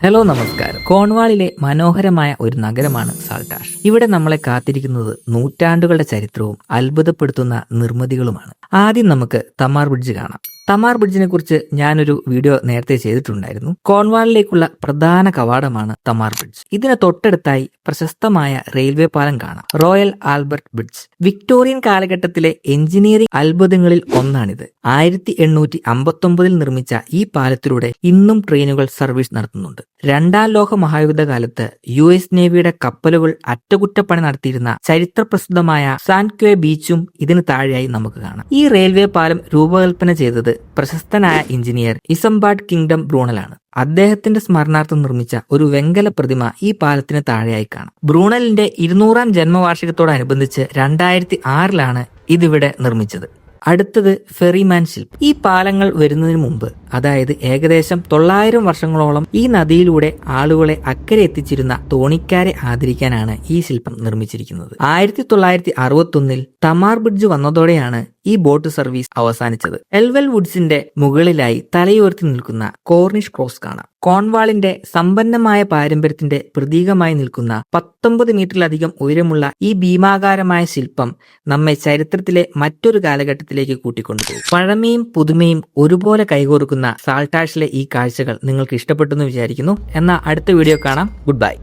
Hello നമസ്കാരം. കോൺവാളിലെ മനോഹരമായ ഒരു നഗരമാണ് സാൾട്ടാഷ്. ഇവിടെ നമ്മളെ കാത്തിരിക്കുന്നത് നൂറ്റാണ്ടുകളുടെ ചരിത്രവും അത്ഭുതപ്പെടുത്തുന്ന നിർമ്മിതികളുമാണ്. ആദ്യം നമുക്ക് തമാർ ബ്രിഡ്ജ് കാണാം. തമാർ ബ്രിഡ്ജിനെ കുറിച്ച് ഞാനൊരു വീഡിയോ നേരത്തെ ചെയ്തിട്ടുണ്ടായിരുന്നു. കോൺവാളിലേക്കുള്ള പ്രധാന കവാടമാണ് തമാർ ബ്രിഡ്ജ്. ഇതിന് തൊട്ടടുത്തായി പ്രശസ്തമായ റെയിൽവേ പാലം കാണാം, റോയൽ ആൽബർട്ട് ബ്രിഡ്ജ്. വിക്ടോറിയൻ കാലഘട്ടത്തിലെ എഞ്ചിനീയറിംഗ് അത്ഭുതങ്ങളിൽ ഒന്നാണിത്. 1859 നിർമ്മിച്ച ഈ പാലത്തിലൂടെ ഇന്നും ട്രെയിനുകൾ സർവീസ് നടത്തുന്നുണ്ട്. രണ്ടാം ലോക മഹായുദ്ധ കാലത്ത് US നേവിയുടെ കപ്പലുകൾ അറ്റകുറ്റപ്പണി നടത്തിയിരുന്ന ചരിത്രപ്രസിദ്ധമായ സാൻക്വേ ബീച്ചും ഇതിന് താഴെയായി നമുക്ക് കാണാം. ഈ റെയിൽവേ പാലം രൂപകൽപ്പന ചെയ്തത് പ്രശസ്തനായ എഞ്ചിനീയർ ഇസംബാർഡ് കിങ്ഡം ബ്രൂണലാണ്. അദ്ദേഹത്തിന്റെ സ്മരണാർത്ഥം നിർമ്മിച്ച ഒരു വെങ്കല പ്രതിമ ഈ പാലത്തിന് താഴെയായി കാണാം. ബ്രൂണലിന്റെ 200ാം ജന്മവാർഷികത്തോടനുബന്ധിച്ച് 2006 ഇതിവിടെ നിർമ്മിച്ചത്. അടുത്തത് ഫെറിമാൻ ശില്പം. ഈ പാലങ്ങൾ വരുന്നതിന് മുമ്പ്, അതായത് ഏകദേശം 900 വർഷങ്ങളോളം ഈ നദിയിലൂടെ ആളുകളെ അക്കരെ എത്തിച്ചിരുന്ന തോണിക്കാരെ ആദരിക്കാനാണ് ഈ ശില്പം നിർമ്മിച്ചിരിക്കുന്നത്. 1961 തമാർ ബ്രിഡ്ജ് വന്നതോടെയാണ് ഈ ബോട്ട് സർവീസ് അവസാനിച്ചത്. എൽവെൽ വുഡ്സിന്റെ മുകളിലായി തലയുയർത്തി നിൽക്കുന്ന കോർണിഷ് ക്രോസ് കാണാം. കോൺവാളിന്റെ സമ്പന്നമായ പാരമ്പര്യത്തിന്റെ പ്രതീകമായി നിൽക്കുന്ന 19 മീറ്ററിലധികം ഉയരമുള്ള ഈ ഭീമാകാരമായ ശില്പം നമ്മെ ചരിത്രത്തിലെ മറ്റൊരു കാലഘട്ടത്തിലേക്ക് കൂട്ടിക്കൊണ്ടുപോകും. പഴമയും പുതുമയും ഒരുപോലെ കൈകോർക്കുന്ന സാൾട്ടാഷിലെ ഈ കാഴ്ചകൾ നിങ്ങൾക്ക് ഇഷ്ടപ്പെട്ടെന്ന് വിചാരിക്കുന്നു. എന്നാൽ അടുത്ത വീഡിയോ കാണാം. Good bye.